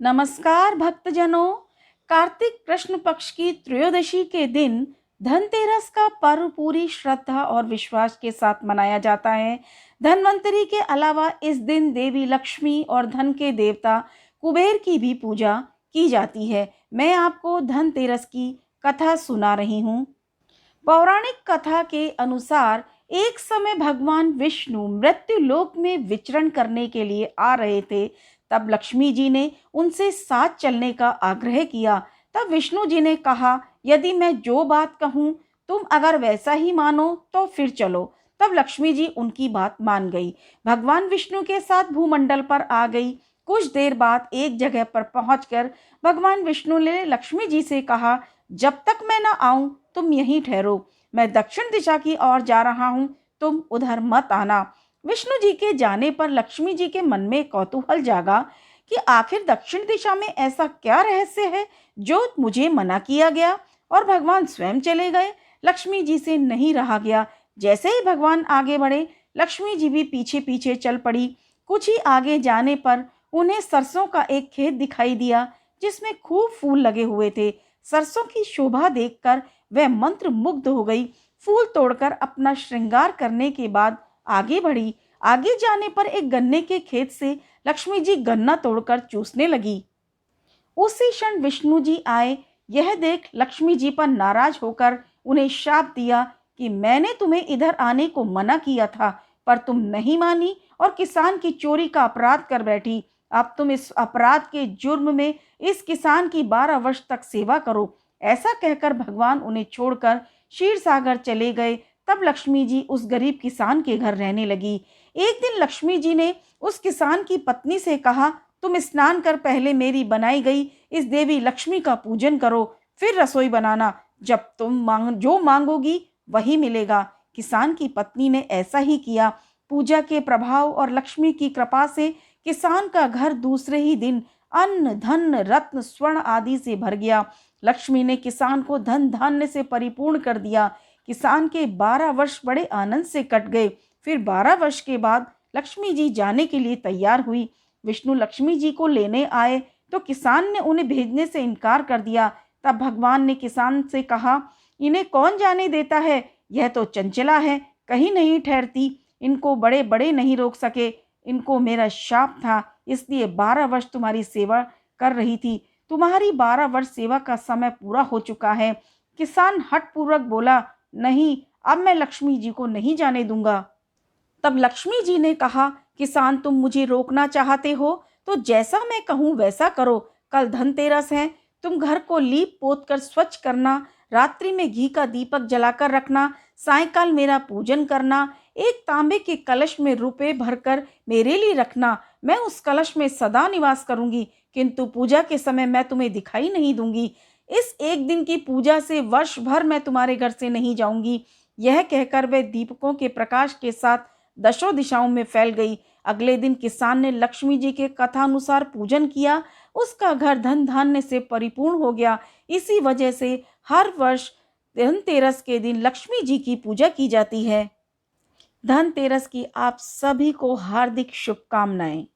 नमस्कार भक्तजनों। कार्तिक कृष्ण पक्ष की त्रयोदशी के दिन धनतेरस का पर्व पूरी श्रद्धा और विश्वास के साथ मनाया जाता है। धन्वंतरी के अलावा इस दिन देवी लक्ष्मी और धन के देवता कुबेर की भी पूजा की जाती है। मैं आपको धनतेरस की कथा सुना रही हूँ। पौराणिक कथा के अनुसार एक समय भगवान विष्णु मृत्यु लोक में विचरण करने के लिए आ रहे थे। तब लक्ष्मी जी ने उनसे साथ चलने का आग्रह किया। तब विष्णु जी ने कहा, यदि मैं जो बात कहूँ तुम अगर वैसा ही मानो तो फिर चलो। तब लक्ष्मी जी उनकी बात मान गई। भगवान विष्णु के साथ भूमंडल पर आ गई। कुछ देर बाद एक जगह पर पहुंचकर भगवान विष्णु ने लक्ष्मी जी से कहा, जब तक मैं न आऊं तुम यहीं ठहरो। मैं दक्षिण दिशा की ओर जा रहा हूं, तुम उधर मत आना। विष्णु जी के जाने पर लक्ष्मी जी के मन में कौतूहल जागा कि आखिर दक्षिण दिशा में ऐसा क्या रहस्य है जो मुझे मना किया गया, और भगवान स्वयं चले गए। लक्ष्मी जी से नहीं रहा गया। जैसे ही भगवान आगे बढ़े, लक्ष्मी जी भी पीछे पीछे चल पड़ी। कुछ ही आगे जाने पर उन्हें सरसों का एक खेत दिखाई दिया जिसमें खूब फूल लगे हुए थे। सरसों की शोभा देखकर वह मंत्र मुग्ध हो गई। फूल तोड़कर अपना श्रृंगार करने के बाद आगे बढ़ी। आगे जाने पर एक गन्ने के खेत से लक्ष्मी जी गन्ना तोड़कर चूसने लगी। उसी क्षण विष्णु जी आए। यह देख लक्ष्मी जी पर नाराज होकर उन्हें शाप दिया कि मैंने तुम्हें इधर आने को मना किया था, पर तुम नहीं मानी और किसान की चोरी का अपराध कर बैठी। अब तुम इस अपराध के जुर्म में इस किसान की 12 वर्ष तक सेवा करो। ऐसा कहकर भगवान उन्हें छोड़कर क्षीर सागर चले गए। तब लक्ष्मी जी उस गरीब किसान के घर रहने लगी। एक दिन लक्ष्मी जी ने उस किसान की पत्नी से कहा, तुम स्नान कर पहले मेरी बनाई गई इस देवी लक्ष्मी का पूजन करो, फिर रसोई बनाना। जब तुम जो मांगोगी वही मिलेगा। किसान की पत्नी ने ऐसा ही किया। पूजा के प्रभाव और लक्ष्मी की कृपा से किसान का घर दूसरे ही दिन अन्न धन रत्न स्वर्ण आदि से भर गया। लक्ष्मी ने किसान को धन धान्य से परिपूर्ण कर दिया। किसान के 12 वर्ष बड़े आनंद से कट गए। फिर 12 वर्ष के बाद लक्ष्मी जी जाने के लिए तैयार हुई। विष्णु लक्ष्मी जी को लेने आए तो किसान ने उन्हें भेजने से इनकार कर दिया। तब भगवान ने किसान से कहा, इन्हें कौन जाने देता है, यह तो चंचला है, कहीं नहीं ठहरती। इनको बड़े बड़े नहीं रोक सके। इनको मेरा शाप था, इसलिए 12 वर्ष तुम्हारी सेवा कर रही थी। तुम्हारी 12 वर्ष सेवा का समय पूरा हो चुका है। किसान हठपूर्वक बोला, नहीं, अब मैं लक्ष्मी जी को नहीं जाने दूंगा। तब लक्ष्मी जी ने कहा, किसान तुम मुझे रोकना चाहते हो तो जैसा मैं कहूँ वैसा करो। कल धनतेरस है, तुम घर को लीप पोत कर स्वच्छ करना, रात्रि में घी का दीपक जलाकर रखना, सायंकाल मेरा पूजन करना। एक तांबे के कलश में रुपए भरकर मेरे लिए रखना। मैं उस कलश में सदा निवास करूंगी, किंतु पूजा के समय मैं तुम्हें दिखाई नहीं दूंगी। इस एक दिन की पूजा से वर्ष भर मैं तुम्हारे घर से नहीं जाऊंगी। यह कहकर वह दीपकों के प्रकाश के साथ दशों दिशाओं में फैल गई। अगले दिन किसान ने लक्ष्मी जी के कथानुसार पूजन किया। उसका घर धन धान्य से परिपूर्ण हो गया। इसी वजह से हर वर्ष धनतेरस के दिन लक्ष्मी जी की पूजा की जाती है। धनतेरस की आप सभी को हार्दिक शुभकामनाएं।